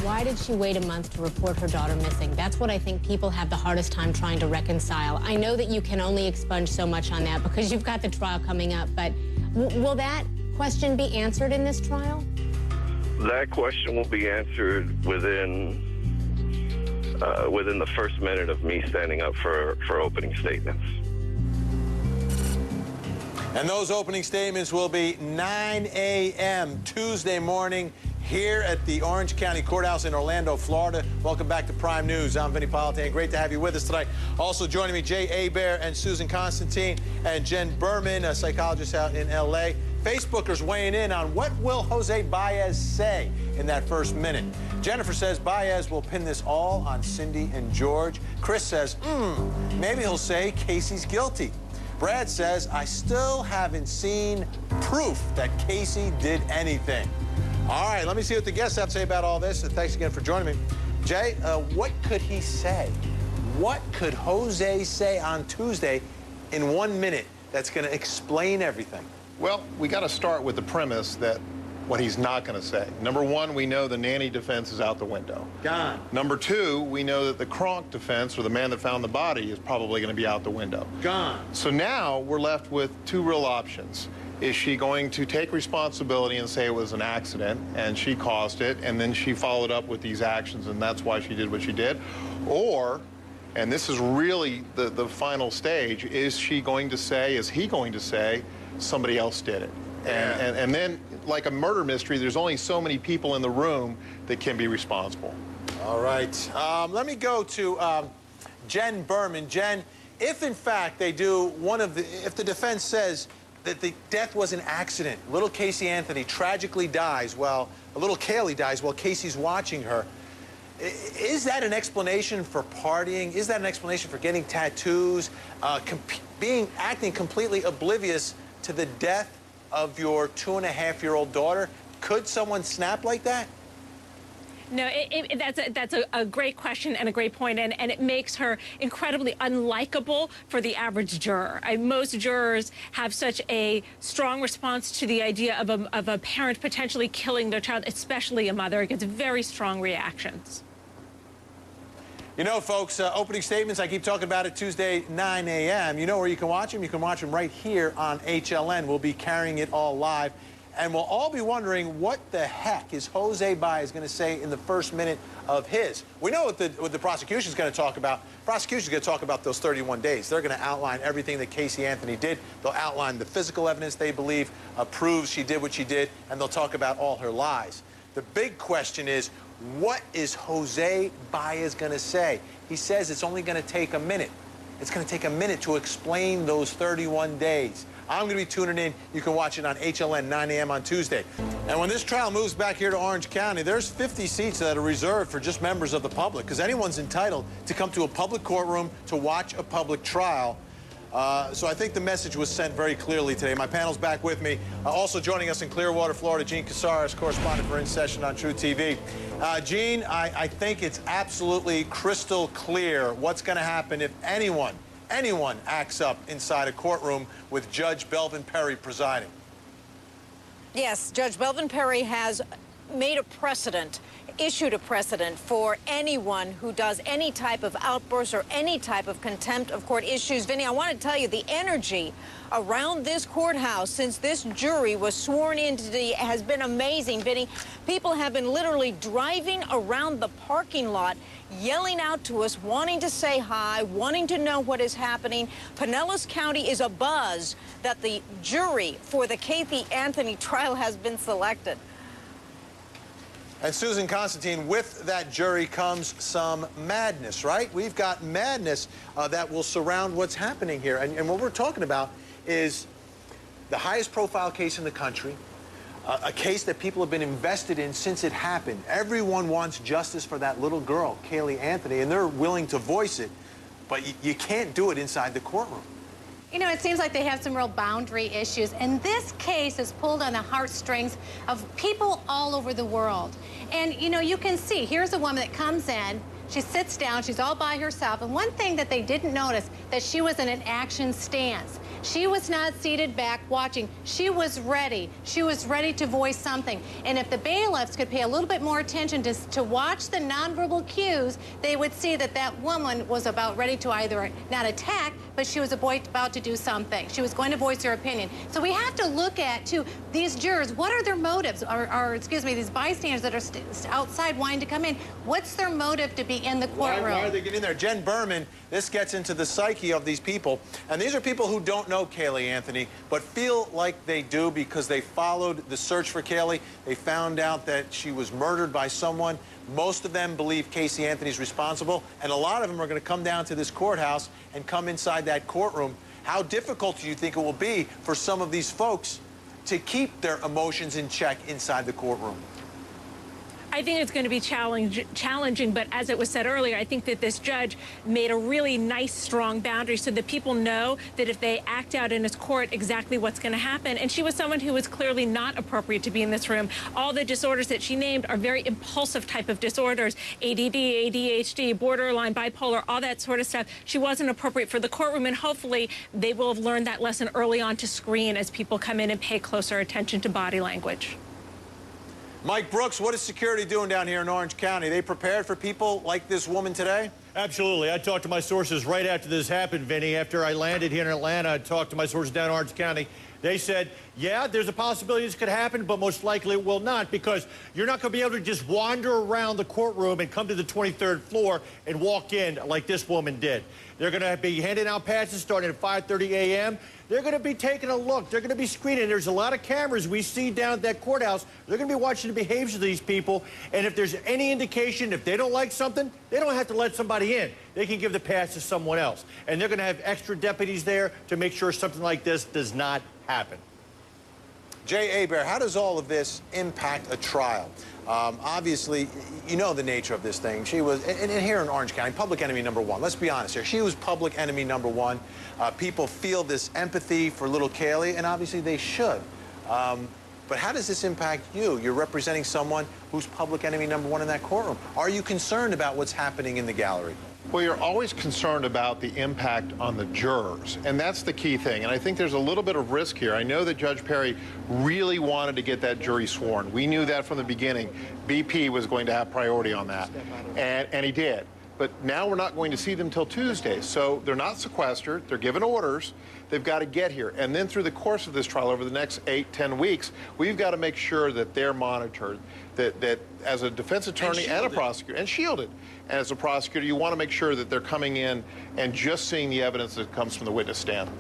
Why did she wait a month to report her daughter missing? That's what I think people have the hardest time trying to reconcile. I know that you can only expunge so much on that because you've got the trial coming up, but will that question be answered in this trial? That question will be answered within the first minute of me standing up for opening statements. And those opening statements will be 9 a.m. Tuesday morning here at the Orange County Courthouse in Orlando, Florida. Welcome back to Prime News. I'm Vinny Politan. Great to have you with us tonight. Also joining me, Jay Hebert and Susan Constantine and Jen Berman, a psychologist out in L.A. Facebookers weighing in on what will Jose Baez say in that first minute. Jennifer says Baez will pin this all on Cindy and George. Chris says, maybe he'll say Casey's guilty. Brad says, I still haven't seen proof that Casey did anything. All right, let me see what the guests have to say about all this. And thanks again for joining me. Jay, what could he say? What could Jose say on Tuesday in 1 minute that's going to explain everything? Well, we got to start with the premise that what he's not going to say. Number one, we know the nanny defense is out the window. Gone. Number two, we know that the Kronk defense, or the man that found the body, is probably going to be out the window. Gone. So now we're left with two real options. Is she going to take responsibility and say it was an accident and she caused it, and then she followed up with these actions and that's why she did what she did? Or, and this is really the final stage, is she going to say, is he going to say, somebody else did it? And then, like a murder mystery, there's only so many people in the room that can be responsible. All right. Let me go to Jen Berman. Jen, if in fact they do if the defense says that the death was an accident, little Casey Anthony tragically dies while little Kaylee dies while Casey's watching her, is that an explanation for partying? Is that an explanation for getting tattoos, acting completely oblivious to the death of your 2.5-year-old daughter? Could someone snap like that? No, that's a great question and a great point, and it makes her incredibly unlikable for the average juror. Most jurors have such a strong response to the idea of a parent potentially killing their child, especially a mother. It gets very strong reactions. You know, folks, opening statements, I keep talking about it, Tuesday, 9 a.m. You know where you can watch them? You can watch them right here on HLN. We'll be carrying it all live. And we'll all be wondering what the heck is Jose Baez going to say in the first minute of his. We know what the prosecution is going to talk about. The prosecution is going to talk about those 31 days. They're going to outline everything that Casey Anthony did. They'll outline the physical evidence they believe proves she did what she did, and they'll talk about all her lies. The big question is, what is Jose Baez going to say? He says it's only going to take a minute. It's going to take a minute to explain those 31 days. I'm going to be tuning in. You can watch it on HLN 9 a.m. on Tuesday. And when this trial moves back here to Orange County, there's 50 seats that are reserved for just members of the public, because anyone's entitled to come to a public courtroom to watch a public trial. So I think the message was sent very clearly today. My panel's back with me. Also joining us in Clearwater, Florida, Gene Casares, correspondent for In Session on True TV. Gene, I think it's absolutely crystal clear what's going to happen if anyone acts up inside a courtroom with Judge Belvin Perry presiding. Yes, Judge Belvin Perry has made a precedent, issued a precedent for anyone who does any type of outburst or any type of contempt of court issues. Vinny, I want to tell you, the energy around this courthouse since this jury was sworn in today has been amazing, Vinny. People have been literally driving around the parking lot, yelling out to us, wanting to say hi, wanting to know what is happening. Pinellas County is abuzz that the jury for the Casey Anthony trial has been selected. And Susan Constantine, with that jury comes some madness, right? We've got madness that will surround what's happening here. And what we're talking about is the highest profile case in the country, a case that people have been invested in since it happened. Everyone wants justice for that little girl, Kaylee Anthony, and they're willing to voice it, but you can't do it inside the courtroom. You know, it seems like they have some real boundary issues, and this case is pulled on the heartstrings of people all over the world. And, you know, you can see, here's a woman that comes in, she sits down, she's all by herself, and one thing that they didn't notice, that she was in an action stance. She was not seated back watching. She was ready. She was ready to voice something. And if the bailiffs could pay a little bit more attention to watch the nonverbal cues, they would see that that woman was about ready to either not attack, but she was about to do something. She was going to voice her opinion. So we have to look at, too, these jurors. What are their motives? Or excuse me, these bystanders that are outside wanting to come in. What's their motive to be in the courtroom? Why are they getting in there? Jen Berman, this gets into the psyche of these people. And these are people who don't know Caylee Anthony, but feel like they do because they followed the search for Caylee. They found out that she was murdered by someone. Most of them believe Casey Anthony's responsible, and a lot of them are going to come down to this courthouse and come inside that courtroom. How difficult do you think it will be for some of these folks to keep their emotions in check inside the courtroom? I think it's going to be challenging, but as it was said earlier, I think that this judge made a really nice, strong boundary so that people know that if they act out in his court, exactly what's going to happen. And she was someone who was clearly not appropriate to be in this room. All the disorders that she named are very impulsive type of disorders, ADD, ADHD, borderline, bipolar, all that sort of stuff. She wasn't appropriate for the courtroom, and hopefully they will have learned that lesson early on to screen as people come in and pay closer attention to body language. Mike Brooks, what is security doing down here in Orange County? Are they prepared for people like this woman today? Absolutely. I talked to my sources right after this happened, Vinny. After I landed here in Atlanta, I talked to my sources down in Orange County. They said, yeah, there's a possibility this could happen, but most likely it will not, because you're not going to be able to just wander around the courtroom and come to the 23rd floor and walk in like this woman did. They're going to be handing out passes starting at 5:30 a.m. They're going to be taking a look. They're going to be screening. There's a lot of cameras we see down at that courthouse. They're going to be watching the behavior of these people. And if there's any indication, if they don't like something, they don't have to let somebody in. They can give the pass to someone else. And they're going to have extra deputies there to make sure something like this does not happen. Jay Hebert, how does all of this impact a trial? Obviously, you know the nature of this thing. She was, and here in Orange County, public enemy number one. Let's be honest here. She was public enemy number one. People feel this empathy for little Caylee, and obviously they should. But how does this impact you? You're representing someone who's public enemy number one in that courtroom. Are you concerned about what's happening in the gallery? Well, you're always concerned about the impact on the jurors, and that's the key thing. And I think there's a little bit of risk here. I know that Judge Perry really wanted to get that jury sworn. We knew that from the beginning. BP was going to have priority on that, and he did. But now we're not going to see them till Tuesday. So they're not sequestered. They're given orders. They've got to get here. And then through the course of this trial over the next 8-10 weeks, we've got to make sure that they're monitored, that as a defense attorney and a prosecutor, and shielded. And as a prosecutor, you want to make sure that they're coming in and just seeing the evidence that comes from the witness stand.